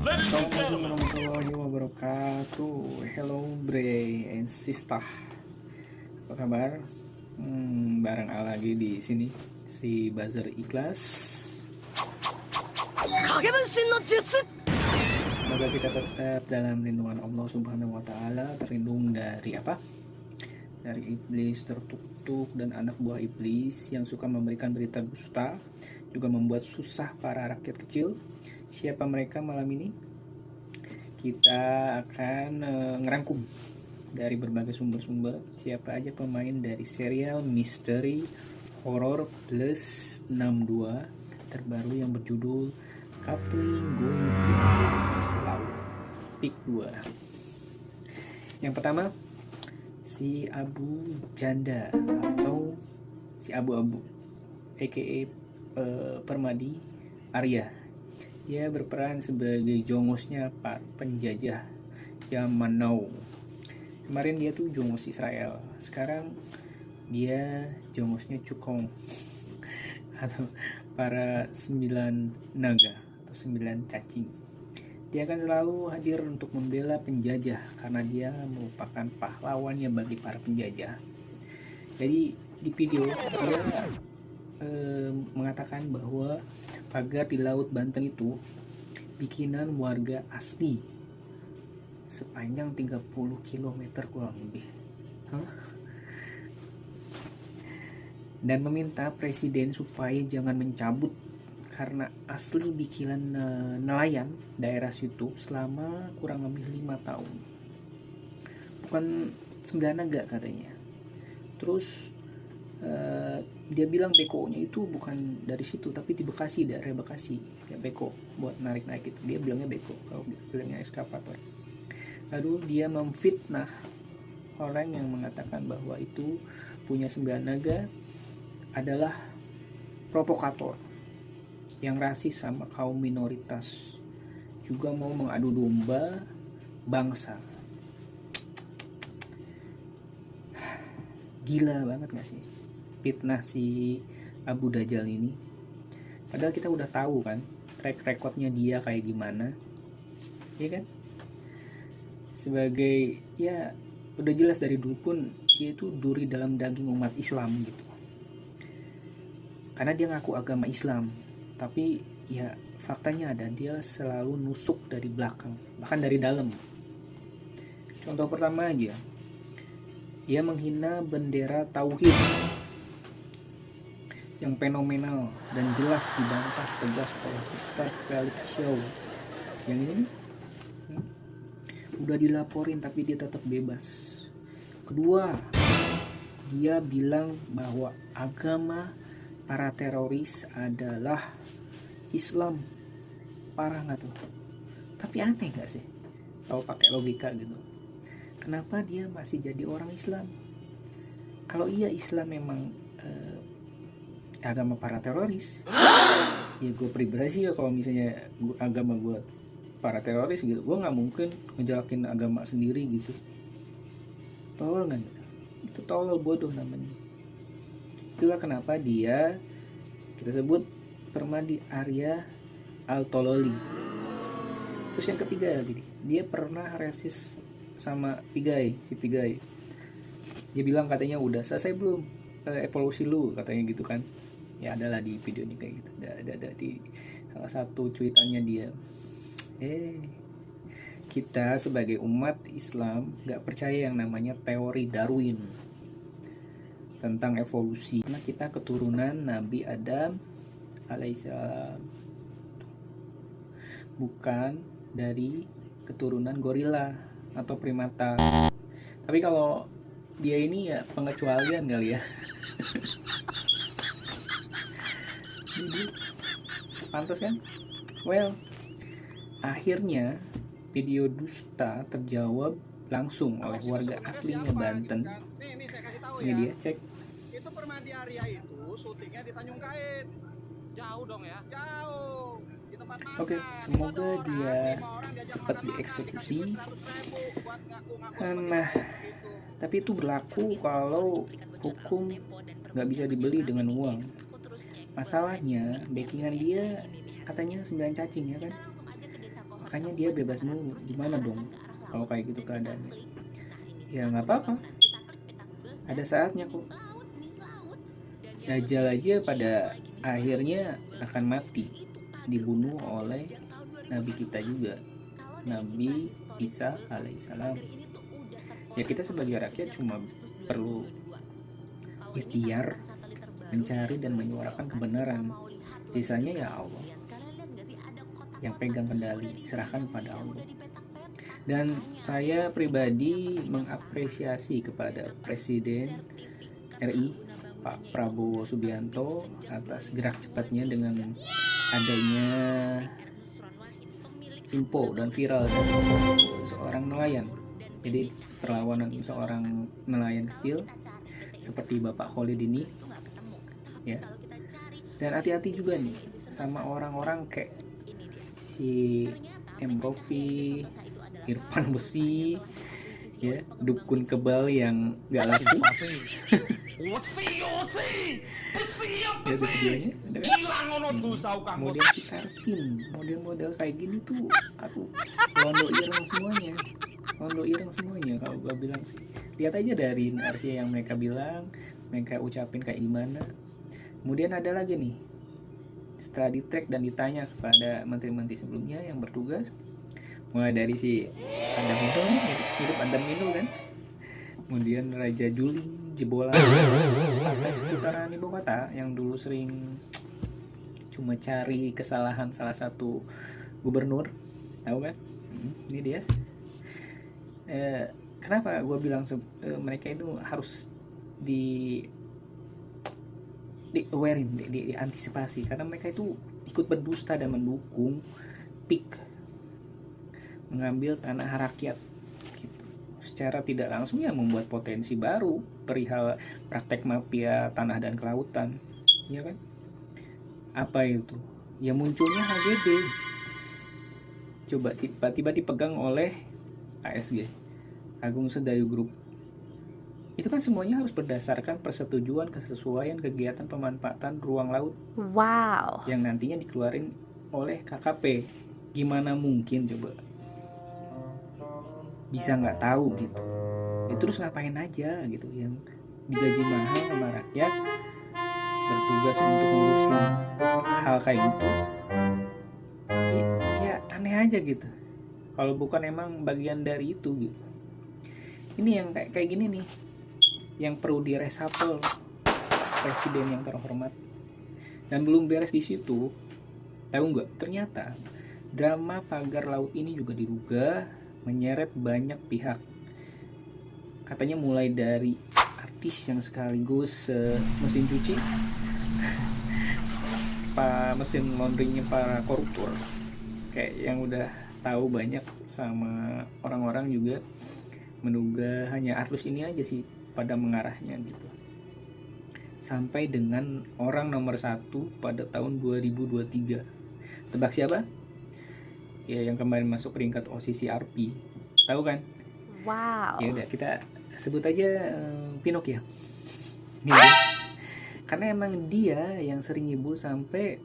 Assalamualaikum warahmatullahi wabarakatuh. Hello Bre and Sista. Apa kabar? Bareng A lagi di sini si Buzzer Ikhlas. Semoga kita tetap dalam lindungan Allah Subhanahu wa taala, terlindung dari apa? Dari iblis terkutuk dan anak buah iblis yang suka memberikan berita dusta, juga membuat susah para rakyat kecil. Siapa mereka malam ini? Kita akan ngerangkum dari berbagai sumber-sumber siapa aja pemain dari serial misteri horror plus 62 terbaru yang berjudul Coupling Going Slow Pick 2. Yang pertama, si Abu Janda atau si Abu-Abu aka Permadi Arya. Dia berperan sebagai jongosnya Pak penjajah zaman now. Kemarin dia tuh jongos Israel, sekarang dia jongosnya Cukong atau para 9 naga atau 9 cacing. Dia akan selalu hadir untuk membela penjajah karena dia merupakan pahlawannya bagi para penjajah. Jadi di video dia mengatakan bahwa pagar di Laut Banten itu bikinan warga asli sepanjang 30 km kurang lebih. Dan meminta presiden supaya jangan mencabut karena asli bikinan nelayan daerah situ selama kurang lebih 5 tahun. Bukan 9 naga katanya. Terus dia bilang bekonya itu bukan dari situ tapi di Bekasi, daerah Bekasi ya, beko buat narik-narik itu dia bilangnya beko, kalau bilangnya eskavator. Lalu dia memfitnah orang yang mengatakan bahwa itu punya 9 naga adalah provokator yang rasis sama kaum minoritas, juga mau mengadu domba bangsa. Gila banget gak sih fitnah si Abu Dajjal ini? Padahal kita udah tahu kan track recordnya dia kayak gimana, ya kan? Sebagai ya udah jelas dari dulu pun dia itu duri dalam daging umat Islam gitu. Karena dia ngaku agama Islam, tapi ya faktanya ada dia selalu nusuk dari belakang, bahkan dari dalam. Contoh pertama aja, dia menghina bendera tauhid yang fenomenal dan jelas dibantah tegas oleh Ustadz Felix Show. Yang ini udah dilaporin tapi dia tetap bebas. Kedua, dia bilang bahwa agama para teroris adalah Islam. Parah nggak tuh? Tapi aneh nggak sih kalau pakai logika gitu? Kenapa dia masih jadi orang Islam? Kalau iya Islam memang agama para teroris, ya gue pribadi sih ya kalau misalnya agama gue para teroris gitu, gue nggak mungkin ngejalakin agama sendiri gitu. Tolol nggak gitu? Itu tolol, bodoh namanya. Itulah kenapa dia kita sebut Permadi Arya Al-Tololi. Terus yang ketiga lagi, dia pernah rasis sama Pigai, si Pigai. Dia bilang katanya udah selesai belum evolusi lu, katanya gitu kan. Ya adalah di videonya kayak gitu, ada di salah satu cuitannya dia. Kita sebagai umat Islam gak percaya yang namanya teori Darwin tentang evolusi, karena kita keturunan Nabi Adam alaihissalam, bukan dari keturunan gorila atau primata. Tapi kalau dia ini ya pengecualian kali ya. Jadi pantas kan? Well, akhirnya video dusta terjawab langsung oleh warga aslinya Banten. Ini dia, cek. Itu Permadi Arya itu syutingnya di Tanjung Kait. Jauh dong ya? Jauh. Di tempat makan. Oke, semoga dia cepat dieksekusi. Nah, tapi itu berlaku kalau hukum nggak bisa dibeli dengan uang. Masalahnya backingan dia katanya 9 cacing ya kan. makanya dia bebas mulu. Gimana dong kalau kayak gitu keadaannya? Ya nggak apa-apa, ada saatnya kok. Dajjal aja pada akhirnya akan mati, dibunuh oleh Nabi kita juga, Nabi Isa alaihissalam. Ya kita sebagai rakyat cuma perlu ikhtiar mencari dan menyuarakan kebenaran. Sisanya ya Allah yang pegang kendali, serahkan pada Allah. Dan saya pribadi mengapresiasi kepada Presiden RI Pak Prabowo Subianto atas gerak cepatnya dengan adanya info dan viral dari seorang nelayan. Jadi perlawanan seorang nelayan kecil seperti Bapak Khalid ini, ya. Dan hati-hati juga nih sama orang-orang kayak si M. Rofi, Irfan Besi, ya, dukun kebal yang gak laku. Ya, ada videonya, ada kan? Model si Karsin, model-model kayak gini tuh, aduh, londo ireng semuanya kalau gua bilang sih. Lihat aja dari narasi yang mereka bilang, mereka ucapin kayak gimana. Kemudian ada lagi nih, setelah di-track dan ditanya kepada menteri-menteri sebelumnya yang bertugas, mulai dari si Adam Mino, hidup Adam Mino kan, kemudian Raja Juling jebolan partai seputaran ibu kota yang dulu sering cuma cari kesalahan salah satu gubernur, tahu kan? Ini dia. Kenapa gue bilang mereka itu harus awarein, diantisipasi, karena mereka itu ikut berdusta dan mendukung PIK mengambil tanah rakyat gitu. Secara tidak langsung ya membuat potensi baru perihal praktek mafia tanah dan kelautan, ya kan? Apa itu? Ya munculnya HGB, coba tiba-tiba dipegang oleh ASG, Agung Sedayu Group. Itu kan semuanya harus berdasarkan persetujuan kesesuaian kegiatan pemanfaatan ruang laut. Wow. Yang nantinya dikeluarin oleh KKP. Gimana mungkin coba? Bisa nggak tahu gitu. Ya, terus ngapain aja gitu yang digaji mahal sama rakyat bertugas untuk ngurusin hal kayak gitu. Ya aneh aja gitu. Kalau bukan emang bagian dari itu gitu. Ini yang kayak gini nih, yang perlu diresapel presiden yang terhormat. Dan belum beres di situ, tahu nggak? Ternyata drama pagar laut ini juga diduga menyeret banyak pihak. Katanya mulai dari artis yang sekaligus mesin cuci, mesin laundrynya para koruptor, kayak yang udah tahu banyak, sama orang-orang juga menduga hanya artis ini aja sih pada mengarahnya gitu. Sampai dengan orang nomor 1 pada tahun 2023. Tebak siapa? Ya yang kemarin masuk peringkat OCCRP. Tahu kan? Wow. Ya udah kita sebut aja Pinocchio. Karena emang dia yang sering nyebut sampai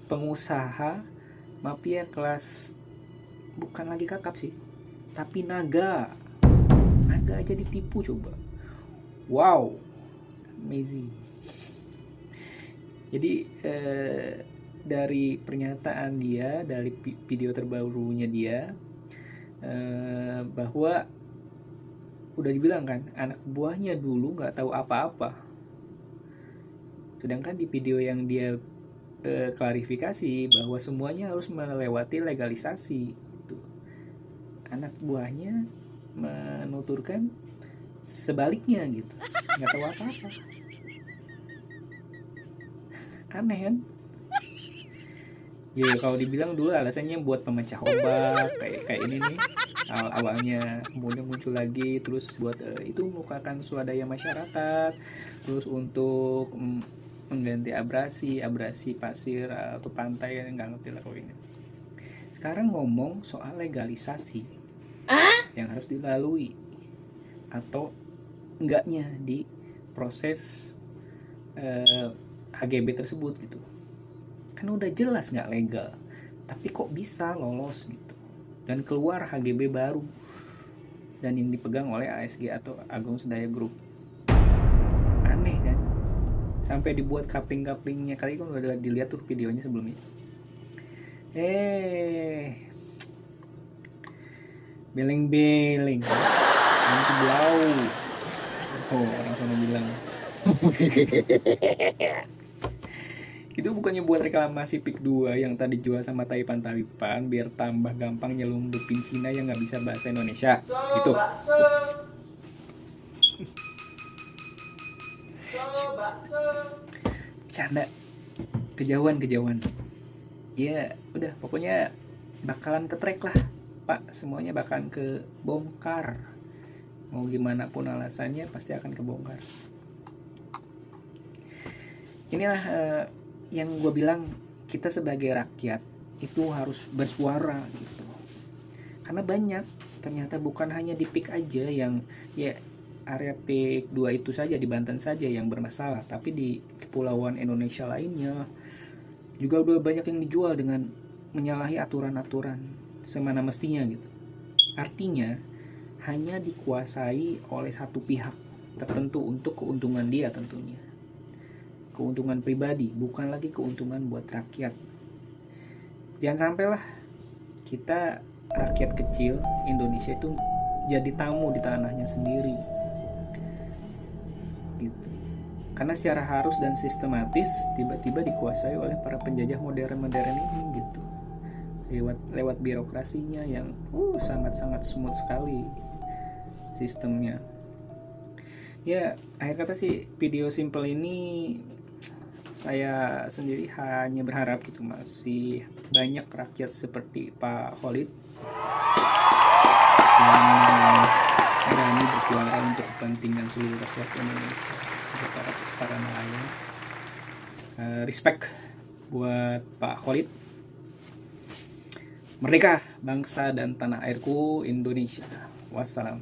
pengusaha mafia kelas, bukan lagi kakap sih, tapi naga aja ditipu coba. Wow, amazing. Jadi dari pernyataan dia, dari video terbarunya dia, bahwa udah dibilang kan anak buahnya dulu nggak tahu apa-apa, sedangkan di video yang dia klarifikasi bahwa semuanya harus melewati legalisasi. Anak buahnya menuturkan sebaliknya gitu, nggak tahu apa-apa. Aneh kan? Ya kalau dibilang dulu alasannya buat pemecah obat kayak ini nih awalnya, kemudian muncul lagi terus buat itu merupakan swadaya masyarakat, terus untuk mengganti abrasi pasir atau pantai, nggak ngerti lah kalau ini. Sekarang ngomong soal legalisasi yang harus dilalui atau enggaknya di proses HGB tersebut gitu. Kan udah jelas nggak legal, tapi kok bisa lolos gitu, dan keluar HGB baru, dan yang dipegang oleh ASG atau Agung Sedaya Group. Aneh kan, sampai dibuat coupling-couplingnya. Kali kan udah dilihat tuh videonya sebelumnya. Beleng-beleng nanti blau. Oh, orang sana bilang itu bukannya buat reklamasi PIK 2 yang tadi jual sama Taipan biar tambah gampang nyelundupin Cina yang nggak bisa bahasa Indonesia gitu. Canda, kejauhan ya udah, pokoknya bakalan ketrek lah Pak, semuanya bakalan kebongkar, mau gimana pun alasannya pasti akan kebongkar. Inilah yang gue bilang, kita sebagai rakyat itu harus bersuara gitu, karena banyak ternyata bukan hanya di PIK aja yang ya area PIK 2 itu saja di Banten saja yang bermasalah, tapi di kepulauan Indonesia lainnya juga udah banyak yang dijual dengan menyalahi aturan-aturan semana mestinya gitu. Artinya hanya dikuasai oleh satu pihak tertentu untuk keuntungan dia tentunya, keuntungan pribadi, bukan lagi keuntungan buat rakyat. Jangan sampailah kita rakyat kecil Indonesia itu jadi tamu di tanahnya sendiri gitu. Karena secara harus dan sistematis tiba-tiba dikuasai oleh para penjajah modern ini gitu. Lewat birokrasinya yang sangat-sangat smooth sekali sistemnya. Ya, akhir kata sih video simple ini saya sendiri hanya berharap gitu masih banyak rakyat seperti Pak Khalid yang berani bersuara untuk kepentingan seluruh rakyat Indonesia, untuk para nelayan. Respect buat Pak Khalid. Merdeka bangsa dan tanah airku Indonesia. Wassalam.